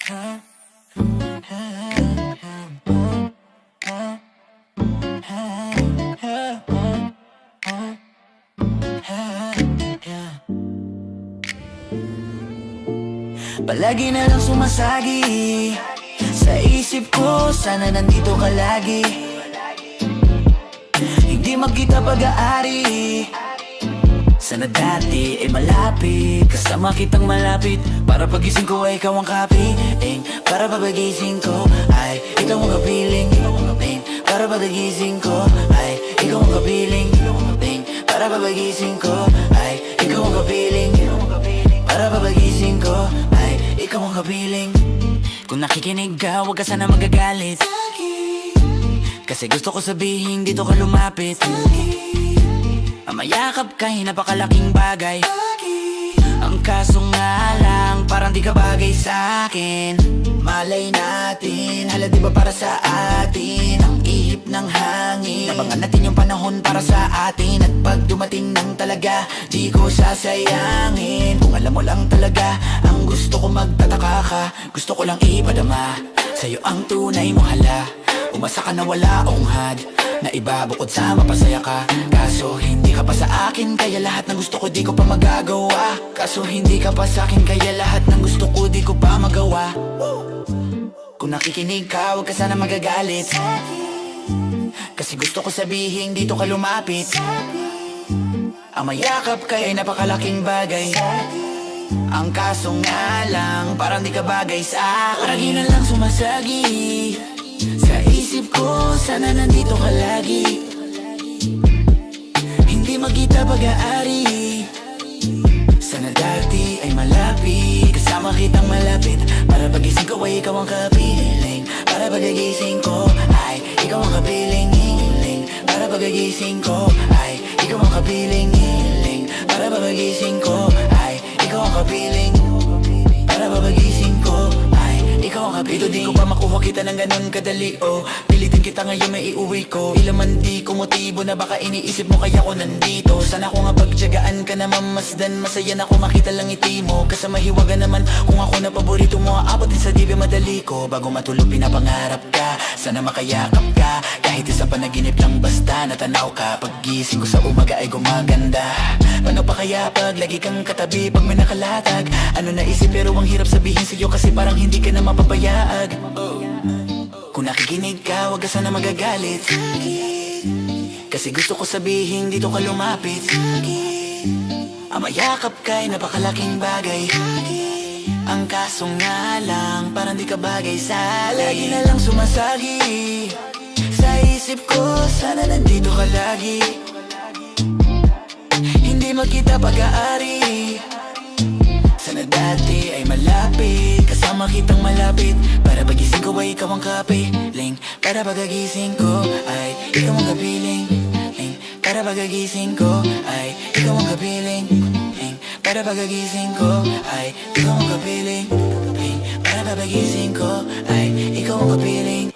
Palagi na lang sumasagi sa isip ko, sana nandito ka lagi. Hindi magkita pag-aari, sana dati ay malapit. Kasama kitang malapit, para pagising ko ay ikaw ang kapiling. Para pagising ko ay ikaw ang kapiling. Para pagising ko ay ikaw ang kapiling. Para pagising ko ay ikaw ang kapiling. Para pagising ko ay ikaw ang kapiling. Kung nakikinig ka, huwag ka sana magagalit, kasi gusto ko sabihin dito ka lumapit. Ang mayakap ka'y napakalaking bagay. Ang kaso nga lang, parang di ka bagay sa'kin. Malay natin, hala di ba para sa atin ang ihip ng hangin. Nabangan natin yung panahon para sa atin, at pag dumating ng talaga, di ko sasayangin. Kung alam mo lang talaga, ang gusto ko magtataka ka. Gusto ko lang ipadama sa'yo ang tunay mo hala. Umasa ka na wala ungad, na iba bukod sa mapasaya ka. Kaso hindi ka pa sa akin, kaya lahat ng gusto ko di ko pa magagawa. Kaso hindi ka pa sa akin, kaya lahat ng gusto ko di ko pa magawa. Kung nakikinig ka, huwag ka sana magagalit, kasi gusto ko sabihin dito ka lumapit. Ang mayakap ka'y napakalaking bagay. Ang kaso nga lang, parang di ka bagay sa akin. Lagi na lang sumasagi sa isip ko, sana nandito ka lagi. Hindi magkita pag-aari, sana dati ay malapit. Kasama kitang malapit, para pagising ko ay ikaw ang kapiling. Para pagising ko ay ikaw ang kapiling. Para pagising ko ay ikaw ang kapiling. Para pagising ko ay ikaw ang kapiling. Para pagising ko ay ikaw ang kapiling. Ito di ko pa makuha kita ng ganun kadali, oh. Pilitin kita ngayon may iuwi ko. Ilang man di ko motibo na baka iniisip mo kaya ko nandito. Sana ko nga pagtiyagaan ka na mamasdan. Masaya na ko makita lang ngiti mo, kasi mahiwaga naman kung ako na paborito mo. Aabot din sa dibi madali ko, bago matulog pinapangarap ka. Sana makayakap ka, kahit isa panaginip lang basta natanaw ka. Paggising ko sa umaga ay gumaganda. Paano pa kaya pag lagi kang katabi, pag may nakalatag? Ano naisip pero ang hirap sabihin sa'yo, kasi parang hindi ka na mapapayaag. Kung nakikinig ka, huwag ka sana magagalit, kasi gusto ko sabihin dito ka lumapit. Ang mayakap ka'y napakalaking bagay. Ang kaso nga lang, parang di ka bagay sa akin. Lagi na lang sumasagi sa isip ko, sana nandito ka lagi. Hindi magkita pag-aari, sana dati ay malapit. Kasama kitang malapit, para pagising ko ay ikaw ang kapiling. Para pagagising ko ay ikaw ang kapiling. Para pagagising ko ay ikaw ang kapiling. Para pagagising ko ay ikaw ang kapiling. Para pagagising ko ay ikaw ang kapiling.